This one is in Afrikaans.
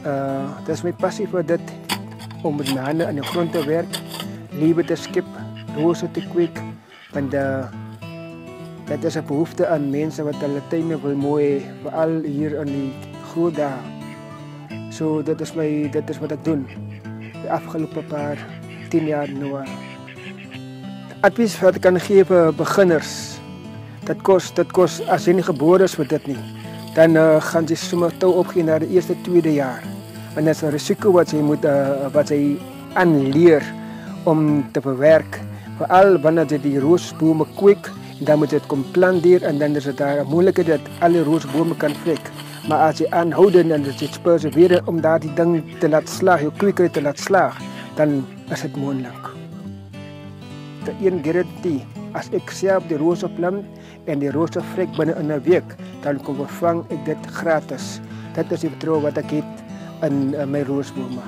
Dit is my passie vir dit, om met my hande in die grond te werk, liefde te skep, rose te kweek, want dit is 'n behoefte aan mense wat hulle tuine wil mooi hê, veral hier in die groot dae. So dit is wat ek doen, die afgelope paar 10 jaar nou. Advies wat ek kan gee vir beginners, dit kos as jy nie gebore is vir dit nie, dan gaan jy sommer touw opgee na die eerste, tweede jaar. En dat is 'n risiko wat jy aanleer om te bewerk. Veral wanneer jy die roosbome kweek, dan moet jy dit kom planteer en dan is dit daar 'n moontlikheid dat alle roosbome kan vrek. Maar as jy aanhoudend en jy persevereer om daardie ding te laat slaag, jou kweekery te laat slaag, dan is dit moontlik. De een garantie, as ek self die rose plant en die rose vrek binne in 'n week, dan kom vervang ek dit gratis. Dit is die vertroue wat ek het in my roosbome.